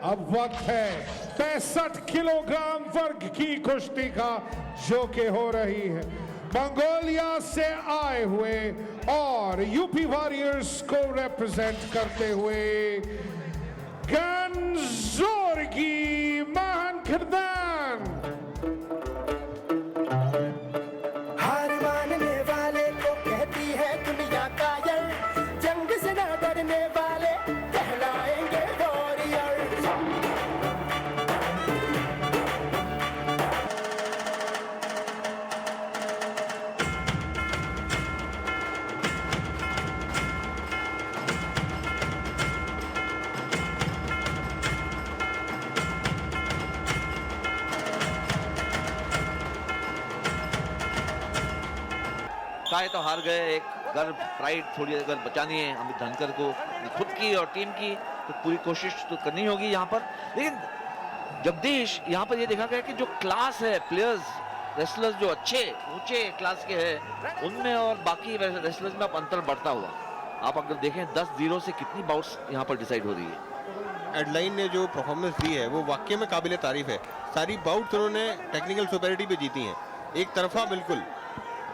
अब वक्त है 65 किलोग्राम वर्ग की कुश्ती का, जो कि हो रही है मंगोलिया से आए हुए और यूपी वॉरियर्स को रिप्रेजेंट करते हुए गंजोरगी महान किरदान। हार मानने वाले को कहती है दुनिया कायर, जंग से ना डरने वाले कहलाएंगे वॉरियर। चाहे तो हार गए, एक गर्व प्राइड थोड़ी अगर बचानी है अमित धनकर को खुद की और टीम की, तो पूरी कोशिश तो करनी होगी यहाँ पर। लेकिन जगदीश, यहाँ पर ये देखा गया कि जो क्लास है प्लेयर्स रेसलर्स जो अच्छे ऊंचे क्लास के हैं उनमें और बाकी रेसलर्स में अब अंतर बढ़ता हुआ आप अगर देखें 10-0 से कितनी बाउट्स यहाँ पर डिसाइड हो रही है। एडलाइन ने जो परफॉर्मेंस दी है वो वाकई में काबिल तारीफ है। सारी बाउट्स उन्होंने टेक्निकल सुपेरिटी पे जीती हैं, एक तरफा बिल्कुल,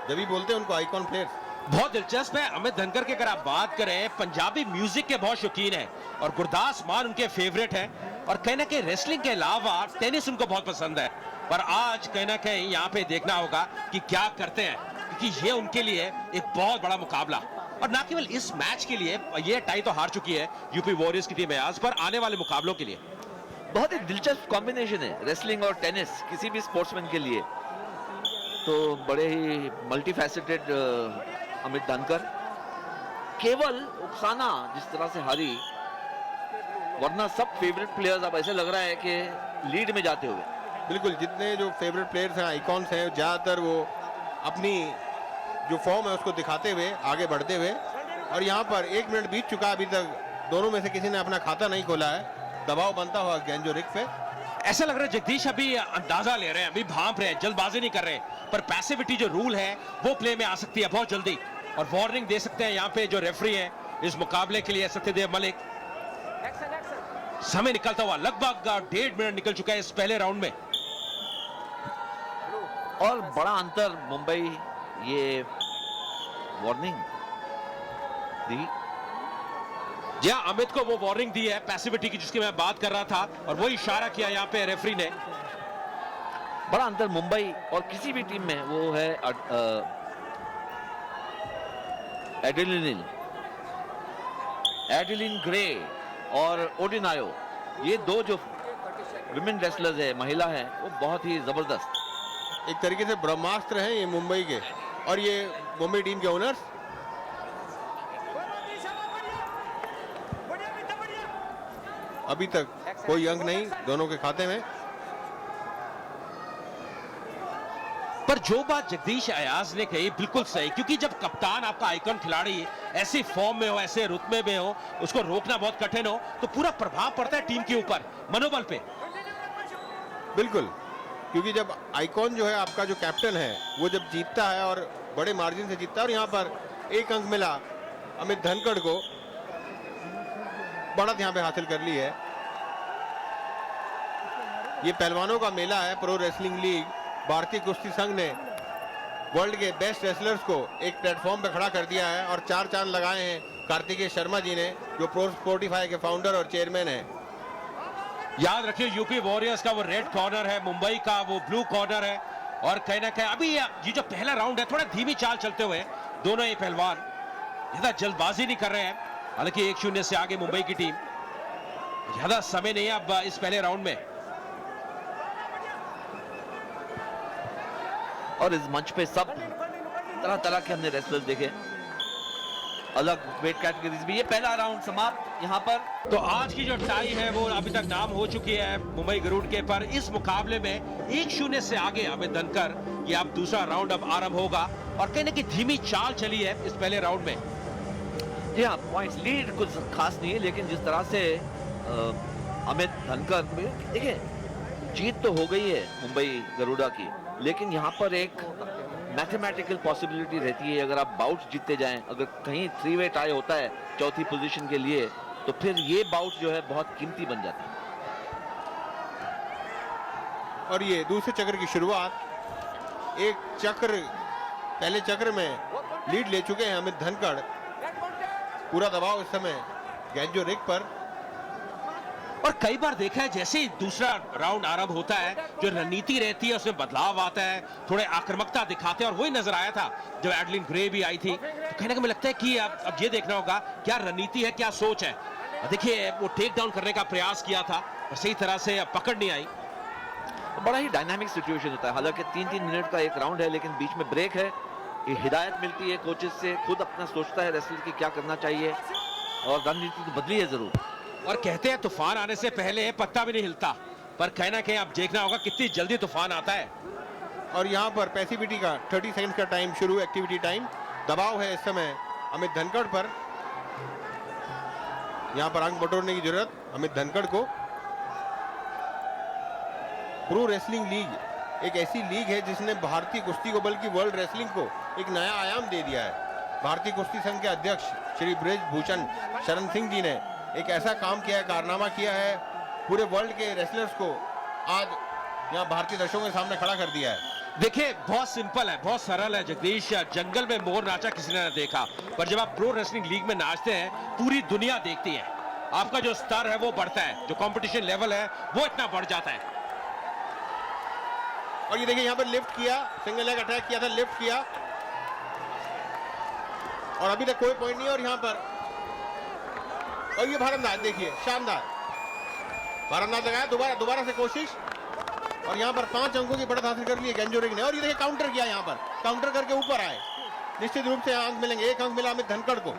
जब भी बोलते हैं उनको आइकॉन प्लेयर्स। बहुत दिलचस्प है। अमित धनकर की अगर आप बात करें, पंजाबी म्यूजिक के बहुत शौकीन है और गुरदास मान उनके फेवरेट है, और कहीं ना कहीं रेसलिंग के अलावा टेनिस उनको बहुत पसंद है। पर आज कहीं ना कहीं यहाँ पे देखना होगा कि क्या करते हैं, क्योंकि ये उनके लिए एक बहुत बड़ा मुकाबला, और ना केवल इस मैच के लिए, ये टाई तो हार चुकी है यूपी वॉरियर्स की टीम अयाज, पर आने वाले मुकाबलों के लिए बहुत ही दिलचस्प कॉम्बिनेशन है रेसलिंग और टेनिस किसी भी स्पोर्ट्समैन के लिए। तो बड़े ही मल्टीफैसेटेड अमित धनकर, केवल उकसाना जिस तरह से हारी, वरना सब फेवरेट प्लेयर्स अब ऐसे लग रहा है कि लीड में जाते हुए। बिल्कुल, जितने जो फेवरेट प्लेयर्स हैं, आइकॉन्स हैं, ज़्यादातर वो अपनी जो फॉर्म है उसको दिखाते हुए आगे बढ़ते हुए, और यहाँ पर 1 मिनट बीत चुका, अभी तक दोनों में से किसी ने अपना खाता नहीं खोला है। दबाव बनता हुआ गंजोरिक पे। ऐसा लग रहा है जगदीश अभी अंदाजा ले रहे हैं, अभी भांप रहे हैं, जल्दबाजी नहीं कर रहे, पर पैसिविटी जो रूल है वो प्ले में आ सकती है बहुत जल्दी, और वार्निंग दे सकते हैं यहाँ पे जो रेफरी है इस मुकाबले के लिए, सत्यदेव मलिक। समय निकलता हुआ लगभग 1.5 मिनट निकल चुका है इस पहले राउंड में, और बड़ा अंतर मुंबई ये वार्निंग दी। जी अमित को वो वार्निंग दी है पैसिविटी की, जिसकी मैं बात कर रहा था, और वो इशारा किया यहाँ पे रेफरी ने। बड़ा अंतर मुंबई और किसी भी टीम में वो है एडिलिन ग्रे और ओडिनायो, ये दो जो विमेन रेसलर्स है, महिला है, वो बहुत ही जबरदस्त एक तरीके से ब्रह्मास्त्र हैं ये मुंबई के, और ये मुंबई टीम के ओनर्स। अभी तक कोई अंक नहीं दोनों के खाते में। पर जो बात जगदीश अयाज ने कही बिल्कुल सही, क्योंकि जब कप्तान आपका आइकॉन खिलाड़ी ऐसी फॉर्म में हो, ऐसे रुतबे में हो, उसको रोकना बहुत कठिन हो, तो पूरा प्रभाव पड़ता है टीम के ऊपर, मनोबल पे। बिल्कुल, क्योंकि जब आइकॉन जो है आपका जो कैप्टन है वो जब जीतता है और बड़े मार्जिन से जीतता है, और यहाँ पर 1 अंक मिला अमित धनखड़ को, बढ़त यहाँ पे हासिल कर ली है। ये पहलवानों का मेला है। प्रो रेसलिंग लीग, भारतीय कुश्ती संघ ने वर्ल्ड के बेस्ट रेसलर्स को एक प्लेटफॉर्म पे खड़ा कर दिया है, और 4 चांद लगाए हैं कार्तिकेय शर्मा जी ने, जो प्रो स्पोर्टिफाई के फाउंडर और चेयरमैन हैं। याद रखिए यूपी वॉरियर्स का वो रेड कॉर्नर है, मुंबई का वो ब्लू कॉर्नर है, और कहीं ना कहीं अभी ये जो पहला राउंड है थोड़ा धीमी चाल चलते हुए दोनों ही पहलवान, ज्यादा जल्दबाजी नहीं कर रहे हैं। हालांकि 1-0 से आगे मुंबई की टीम, ज्यादा समय नहीं है अब इस पहले राउंड में। और इस मंच पे सब तरह तरह के हमने रेसलर्स देखे, अलग वेट कैटेगरीज भी। ये पहला राउंड समाप्त यहाँ पर। तो आज की जो टाई है वो अभी तक नाम हो चुकी है मुंबई गरुड़ के, पर इस मुकाबले में 1-0 से आगे अमित धनकर, ये अब दूसरा राउंड अब आरंभ होगा, और कहीं ना कहीं धीमी चाल चली है इस पहले राउंड में। जी हाँ, पॉइंट्स लीड कुछ खास नहीं है, लेकिन जिस तरह से अमित धनकर, देखिए जीत तो हो गई है मुंबई गरुड़ा की, लेकिन यहाँ पर एक मैथमेटिकल पॉसिबिलिटी रहती है, अगर आप बाउट्स जीतते जाएं, अगर कहीं 3 वे टाई होता है चौथी पोजीशन के लिए, तो फिर ये बाउट जो है बहुत कीमती बन जाता है। और ये दूसरे चक्र की शुरुआत। एक चक्र, पहले चक्र में लीड ले चुके हैं अमित धनखड़। पूरा दबाव इस समय गैंजो रिग पर। और कई बार देखा है जैसे ही दूसरा राउंड आरंभ होता है, जो रणनीति रहती है उसमें बदलाव आता है, थोड़े आक्रामकता दिखाते हैं, और वही नजर आया था जब एडलिन ग्रे भी आई थी। तो कहीं ना कहीं लगता है कि अब ये देखना होगा क्या रणनीति है, क्या सोच है। देखिए वो टेक डाउन करने का प्रयास किया था, पर सही तरह से पकड़ नहीं आई। बड़ा ही डायनामिक सिचुएशन होता है। हालांकि 3-3 मिनट का एक राउंड है, लेकिन बीच में ब्रेक है। ये हिदायत मिलती है कोचेस से, खुद अपना सोचता है रेसलर की क्या करना चाहिए, और रणनीति तो बदली है जरूर। और कहते हैं तूफान आने से पहले पत्ता भी नहीं हिलता, पर कहीं ना कहीं अब देखना होगा कितनी जल्दी तूफान आता है। और यहाँ पर पैसिविटी का 30 सेकंड का टाइम शुरू, एक्टिविटी टाइम। दबाव है इस समय अमित धनखड़ पर। यहाँ पर अंक बटोरने की जरूरत अमित धनखड़ को। प्रो रेसलिंग लीग एक ऐसी लीग है जिसने भारतीय कुश्ती को, बल्कि वर्ल्ड रेसलिंग को एक नया आयाम दे दिया है। भारतीय कुश्ती संघ के अध्यक्ष श्री ब्रिजभूषण शरण सिंह जी ने एक ऐसा काम किया है, कारनामा किया है, पूरे वर्ल्ड के रेसलर्स को आज यहाँ भारतीय दर्शकों के सामने खड़ा कर दिया है। देखिए बहुत सिंपल है, बहुत सरल है जगदीश। जंगल में मोर नाचा किसी ने न देखा, पर जब आप प्रो रेसलिंग लीग में नाचते हैं पूरी दुनिया देखती है। आपका जो स्तर है वो बढ़ता है, जो कंपटीशन लेवल है वो इतना बढ़ जाता है। और ये देखिए यहाँ पर लिफ्ट किया, सिंगल लेग अटैक किया था, लिफ्ट किया, और अभी तक कोई पॉइंट नहीं है। और यहाँ पर और ये भारंदाज देखिए, शानदार भारंदाज लगाया, दोबारा से कोशिश, और यहाँ पर 5 अंकों की बढ़त हासिल कर ली है गैंजो रिग ने। और ये देखिए काउंटर किया, यहाँ पर काउंटर करके ऊपर आए। निश्चित रूप से अंक मिलेंगे। 1 अंक मिला अमित धनखड़ को।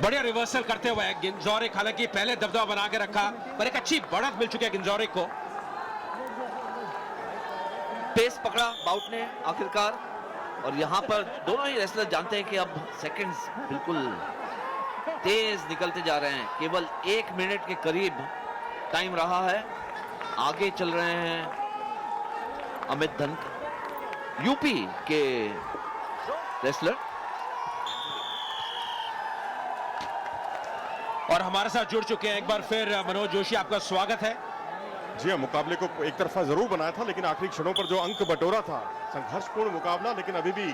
बढ़िया रिवर्सल करते हुए गिंजोरिक, हालांकि पहले दबदबा बना के रखा, पर एक अच्छी बढ़त मिल चुकी है गिंजोरिक को। पेस पकड़ा बाउट ने आखिरकार, और यहाँ पर दोनों ही रेसलर जानते हैं कि अब सेकंड्स बिल्कुल तेज निकलते जा रहे हैं। केवल 1 मिनट के करीब टाइम रहा है। आगे चल रहे हैं अमित धनखड़, यूपी के रेसलर। और हमारे साथ जुड़ चुके हैं एक बार फिर मनोज जोशी, आपका स्वागत है। जी हाँ, मुकाबले को एक तरफा जरूर बनाया था, लेकिन आखिरी क्षणों पर जो अंक बटोरा था, संघर्षपूर्ण मुकाबला, लेकिन अभी भी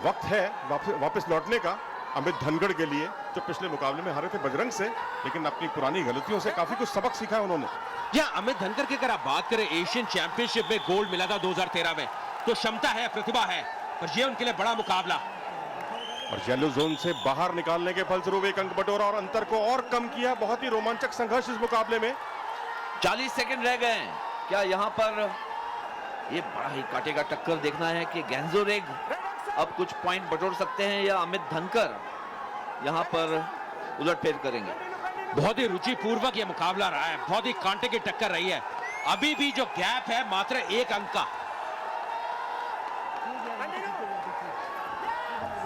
वक्त है वापस लौटने का अमित धनखड़ के लिए, जो पिछले मुकाबले में हारे थे बजरंग से, लेकिन अपनी पुरानी गलतियों से काफी कुछ सबक सीखा है उन्होंने। या अमित धनखड़ की अगर आप बात करें, एशियन चैंपियनशिप में गोल्ड मिला था 2013 में, तो क्षमता है, प्रतिभा है, पर यह उनके लिए बड़ा मुकाबला। और येलो जोन से बाहर निकालने के फलस्वरूप 1 अंक बटोरा और अंतर को और कम किया। बहुत ही रोमांचक संघर्ष इस मुकाबले में। 40 सेकंड रह गए। क्या यहाँ पर ये बड़ा ही काटे का टक्कर देखना है कि गैंजो रिग अब कुछ पॉइंट बटोर सकते हैं, या अमित धनखड़ यहाँ पर उलटफेर करेंगे। बहुत ही रुचिपूर्वक यह मुकाबला रहा है, बहुत ही कांटे की टक्कर रही है। अभी भी जो गैप है मात्र 1 अंक का।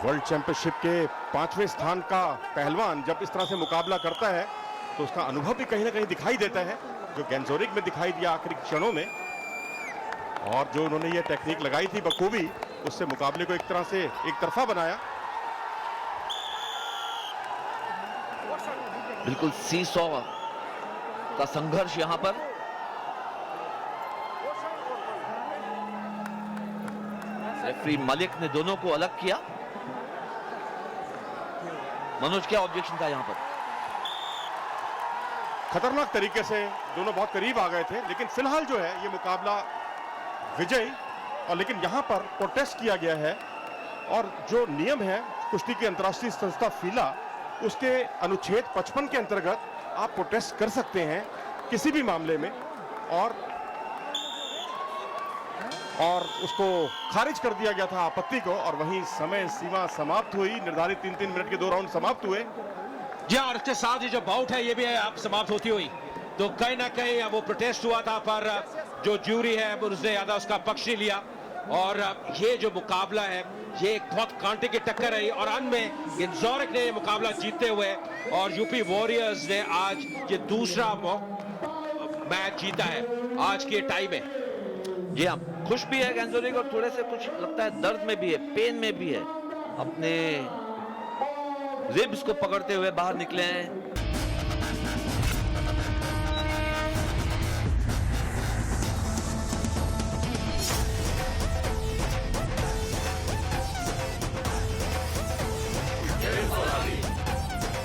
वर्ल्ड चैंपियनशिप के 5वें स्थान का पहलवान जब इस तरह से मुकाबला करता है तो उसका अनुभव भी कहीं ना कहीं दिखाई देता है, जो गैंजो रिग में दिखाई दिया आखिरी क्षणों में। और जो उन्होंने ये टेक्निक लगाई थी बखूबी, उससे मुकाबले को एक तरह से एक तरफा बनाया। बिल्कुल सीसॉ का संघर्ष यहाँ पर। रेफरी मलिक ने दोनों को अलग किया। मनोज, क्या ऑब्जेक्शन था यहाँ पर? खतरनाक तरीके से दोनों बहुत करीब आ गए थे, लेकिन फिलहाल जो है ये मुकाबला विजयी, और लेकिन यहाँ पर प्रोटेस्ट किया गया है। और जो नियम है कुश्ती की अंतर्राष्ट्रीय संस्था फीला, उसके अनुच्छेद 55 के अंतर्गत आप प्रोटेस्ट कर सकते हैं किसी भी मामले में, और उसको खारिज कर दिया गया था आपत्ति को। और वहीं समय सीमा समाप्त हुई। निर्धारित 3-3 मिनट के 2 राउंड समाप्त हुए। जी, और इसके साथ ही जो बाउट है ये भी आप समाप्त होती हुई, तो कहीं ना कहीं वो प्रोटेस्ट हुआ था, पर जो ज्यूरी है उसने ज्यादा उसका पक्ष नहीं लिया। और ये जो मुकाबला है ये एक बहुत कांटे की टक्कर रही, और अंत में गिंजोरिक ने ये मुकाबला जीतते हुए, और यूपी वॉरियर्स ने आज ये दूसरा मैच जीता है आज के टाइम में। जी हाँ, खुश भी है गैंजो रिग, और थोड़े से कुछ लगता है दर्द में भी है, पेन में भी है। अपने रिब्स को पकड़ते हुए बाहर निकले हैं